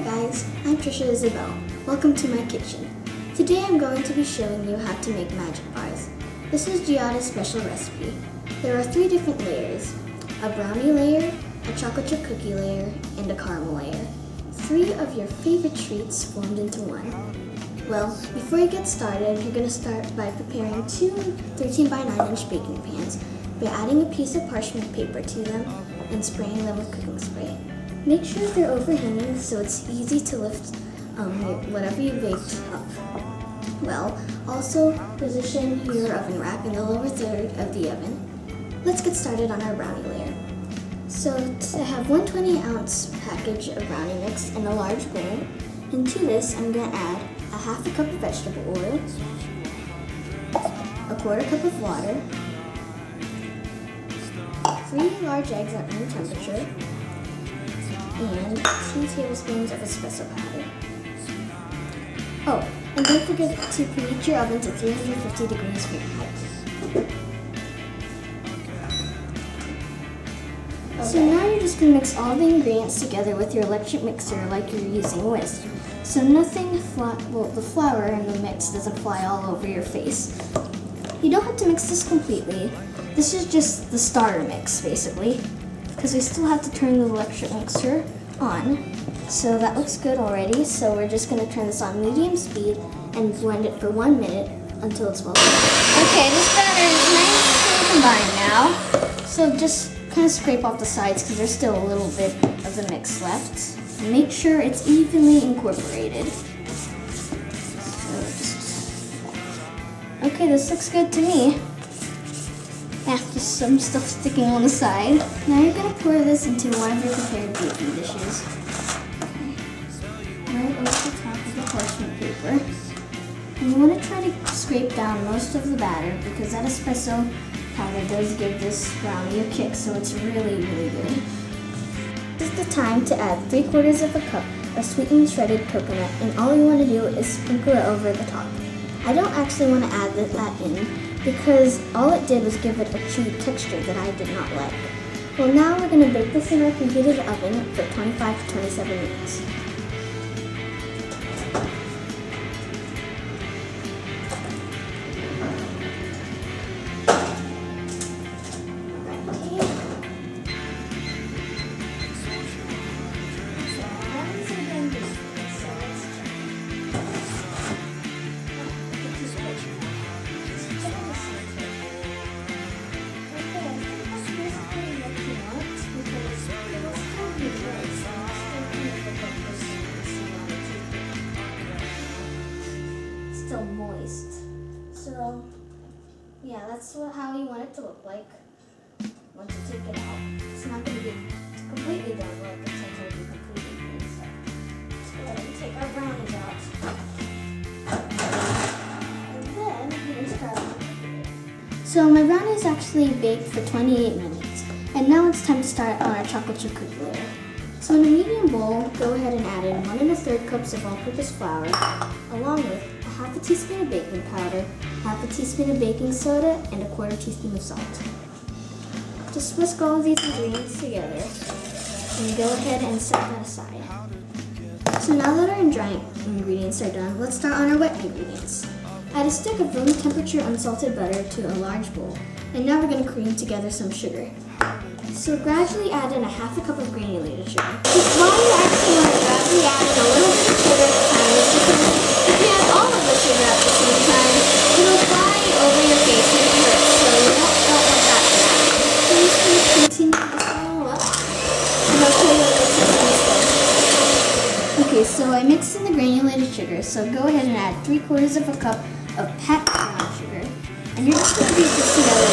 guys, I'm Trisha Isabel. Welcome to my kitchen. Today I'm going to be showing you how to make magic bars. This is Giada's special recipe. There are 3 different layers: a brownie layer, a chocolate chip cookie layer, and a caramel layer. 3 of your favorite treats formed into one. Well, before you get started, you're going to start by preparing 2 13 by 9 inch baking pans by adding a piece of parchment paper to them and spraying them with cooking spray. Make sure they're overhanging so it's easy to lift whatever you baked up. Well, also position your oven rack in the lower third of the oven. Let's get started on our brownie layer. So to have 120-ounce package of brownie mix in a large bowl, and to this I'm going to add a half a cup of vegetable oil, a 1/4 cup of water, 3 large eggs at room temperature, and 2 tablespoons of espresso powder. Oh, and don't forget to preheat your oven to 350 degrees Fahrenheit. Okay. So now you're just going to mix all the ingredients together with your electric mixer like you're using whisk. So the flour in the mix doesn't fly all over your face. You don't have to mix this completely. This is just the starter mix, basically, because we still have to turn the electric mixer on. So that looks good already. So we're just going to turn this on medium speed and blend it for 1 minute until it's well combined. Okay, this batter is nicely combined now. So just kind of scrape off the sides because there's still a little bit of the mix left. And make sure it's evenly incorporated. Okay, this looks good to me. Just some stuff sticking on the side. Now you're going to pour this into one of your prepared baking dishes. Okay. Right over the top of the parchment paper. And you want to try to scrape down most of the batter because that espresso powder does give this brownie a kick, so it's really, really good. This is the time to add 3/4 of a cup of sweetened shredded coconut, and all you want to do is sprinkle it over the top. I don't actually want to add that in because all it did was give it a chewy texture that I did not like. Well, now we're going to bake this in our preheated oven for 25 to 27 minutes. Still moist. So yeah, that's how you want it to look like once you take it out. It's not going to be completely done like it's until you completely clean. So let's go ahead and take our brownies out. And then we're going to start on the computer. So my brownies actually baked for 28 minutes. And now it's time to start on our chocolate chip cookie layer. So in a medium bowl, go ahead and add in 1 1/3 cups of all-purpose flour, along with half a teaspoon of baking powder, half a teaspoon of baking soda, and a 1/4 teaspoon of salt. Just whisk all of these ingredients together and go ahead and set that aside. So now that our dry ingredients are done, let's start on our wet ingredients. Add a stick of room temperature unsalted butter to a large bowl, and now we're going to cream together some sugar. So gradually add in a half a cup of granulated sugar. Why you actually want to gradually add in a little bit of sugar at a time is because if you add all of the sugar at the same time, it'll fly over your face and it hurts, so you don't want that to happen. So you just going to continue to swallow up, and I'll show you what it looks like. Okay, so I mixed in the granulated sugar, so go ahead and add 3/4 of a cup of packed brown sugar, and you're just going to beat this together.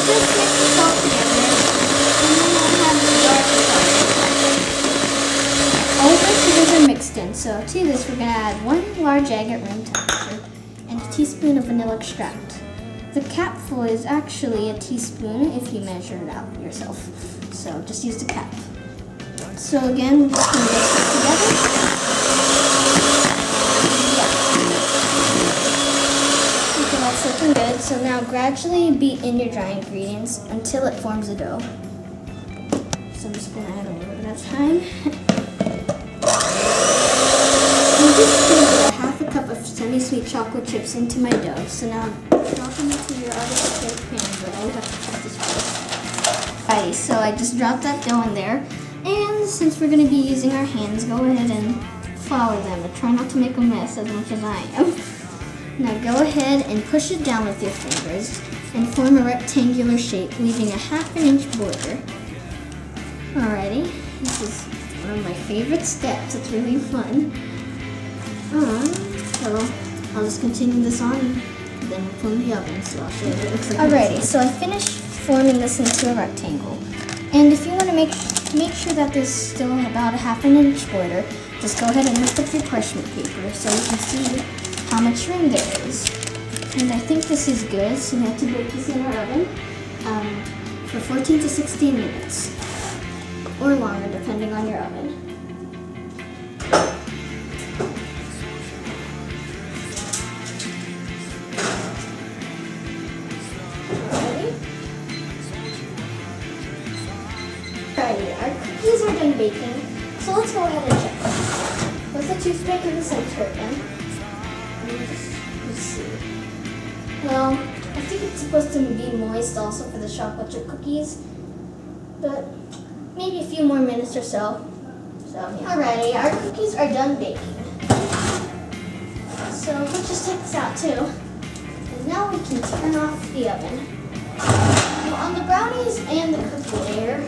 Just mix the salt together, and then we'll have the dark chocolate. All of our sugars are mixed in, so to this we're going to add 1 large egg at room temperature and a teaspoon of vanilla extract. The capful is actually a teaspoon if you measure it out yourself, so just use the cap. So again, we're just going to mix this together. Okay, that's looking good. So now gradually beat in your dry ingredients until it forms a dough. So I'm just just gonna add a little bit of thyme. I'm just gonna put a half a cup of semi-sweet chocolate chips into my dough. So now drop them into your artificial pan, but I'll have to check this first. Alrighty, so I just dropped that dough in there. And since we're gonna be using our hands, go ahead and flour them, but try not to make a mess as much as I am. Now go ahead and push it down with your fingers and form a rectangular shape, leaving a 1/2 inch border. Alrighty, this is one of my favorite steps. It's really fun. So I'll just continue this on, and then we'll put in the oven. So I'll show you what it looks like. Alrighty, so I finished forming this into a rectangle. And if you want to make sure that there's still about a 1/2 inch border, just go ahead and lift up your parchment paper so you can see how much room there is. And I think this is good, so we have to bake this in our oven for 14 to 16 minutes, or longer depending on your oven. Alrighty, our cookies are done baking, so let's go ahead and check them. With the toothpick in the center again. Let's see. Well, I think it's supposed to be moist also for the chocolate chip cookies, but maybe a few more minutes or so. So yeah. Alrighty, our cookies are done baking. So let's just take this out too. And now we can turn off the oven. Now on the brownies and the cookie layer,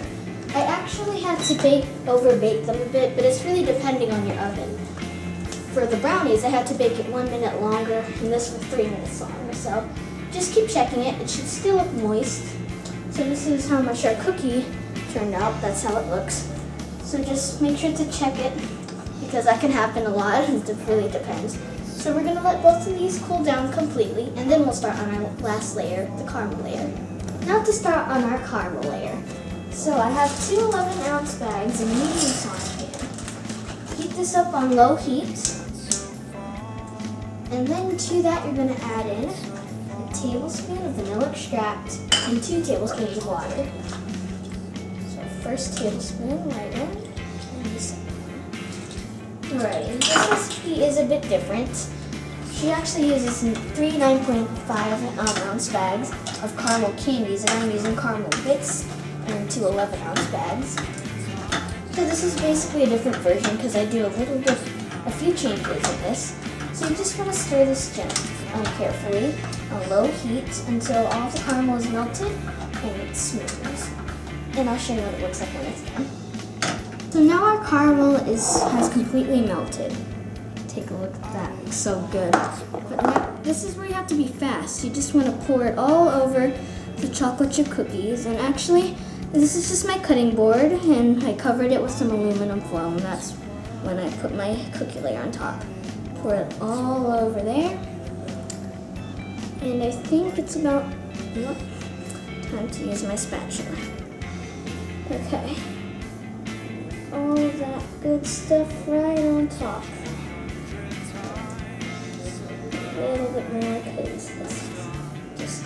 I actually had to over bake them a bit, but it's really depending on your oven. For the brownies, I had to bake it 1 minute longer, and this for 3 minutes longer. So just keep checking it. It should still look moist. So this is how much our cookie turned out. That's how it looks. So just make sure to check it, because that can happen a lot. It really depends. So we're gonna let both of these cool down completely, and then we'll start on our last layer, the caramel layer. Now to start on our caramel layer. So I have 2 11-ounce bags in a medium saucepan. Heat this up on low heat. And then to that you're going to add in a tablespoon of vanilla extract and 2 tablespoons of water. So first tablespoon right in, and the second one. Alright, this recipe is a bit different. She actually uses 3 9.5-ounce bags of caramel candies, and I'm using caramel bits in 2 11-ounce bags. So this is basically a different version because I do a few changes in this. So you just want to stir this gently, carefully, on low heat until all the caramel is melted and it's smooth. And I'll show you what it looks like when it's done. So now our caramel has completely melted. Take a look at that, it looks so good. But now, this is where you have to be fast. You just want to pour it all over the chocolate chip cookies. And actually, this is just my cutting board, and I covered it with some aluminum foil, and that's when I put my cookie layer on top. Pour it all over there. And I think it's about time to use my spatula. Okay. All that good stuff right on top. A little bit more because this is just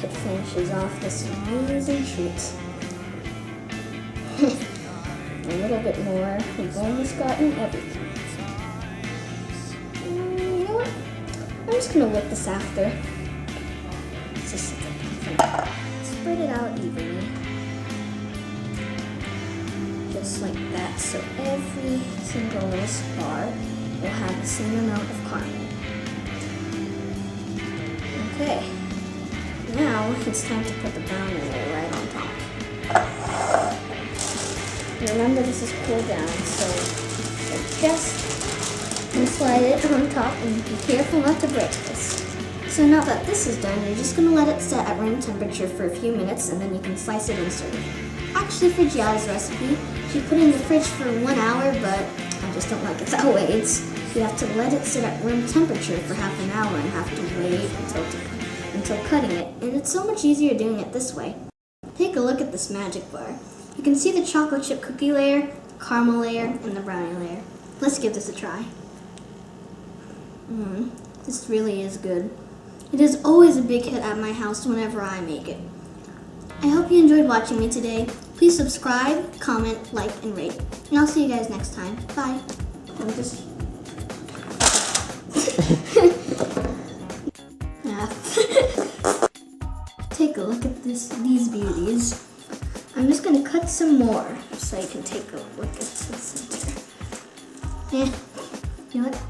it finishes off this amazing treat. A little bit more. We've almost gotten everything. You know what? I'm just gonna whip this after. Just spread it out evenly. Just like that, so every single little spot will have the same amount of caramel. Okay, now it's time to put the brownie layer right on top. Remember, this is cooled down, so just slide it on top and be careful not to break this. So now that this is done, you're just gonna let it set at room temperature for a few minutes, and then you can slice it and serve. Actually, for Giada's recipe, she put it in the fridge for 1 hour, but I just don't like it that way. You have to let it sit at room temperature for half an hour and have to wait until cutting it, and it's so much easier doing it this way. Take a look at this magic bar. You can see the chocolate chip cookie layer, caramel layer, and the brownie layer. Let's give this a try. This really is good. It is always a big hit at my house whenever I make it. I hope you enjoyed watching me today. Please subscribe, comment, like, and rate. And I'll see you guys next time. Bye. Take a look at these beauties. I'm just gonna cut some more so you can take a look at the center. Yeah, you know what?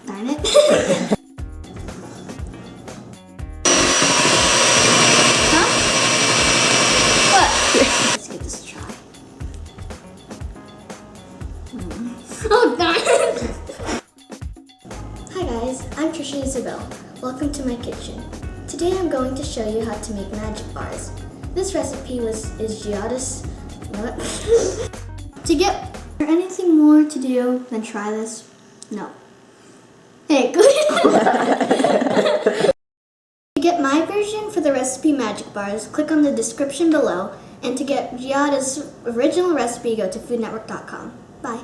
Darn it. Huh? What? Let's give this a try. Oh, darn it. Hi guys, I'm Trisha Isabel. Welcome to my kitchen. Today I'm going to show you how to make magic bars. This recipe is Giada's. You know what? Is there anything more to do than try this? No. Hey, to get my version for the recipe magic bars, click on the description below. And to get Giada's original recipe, go to foodnetwork.com. Bye.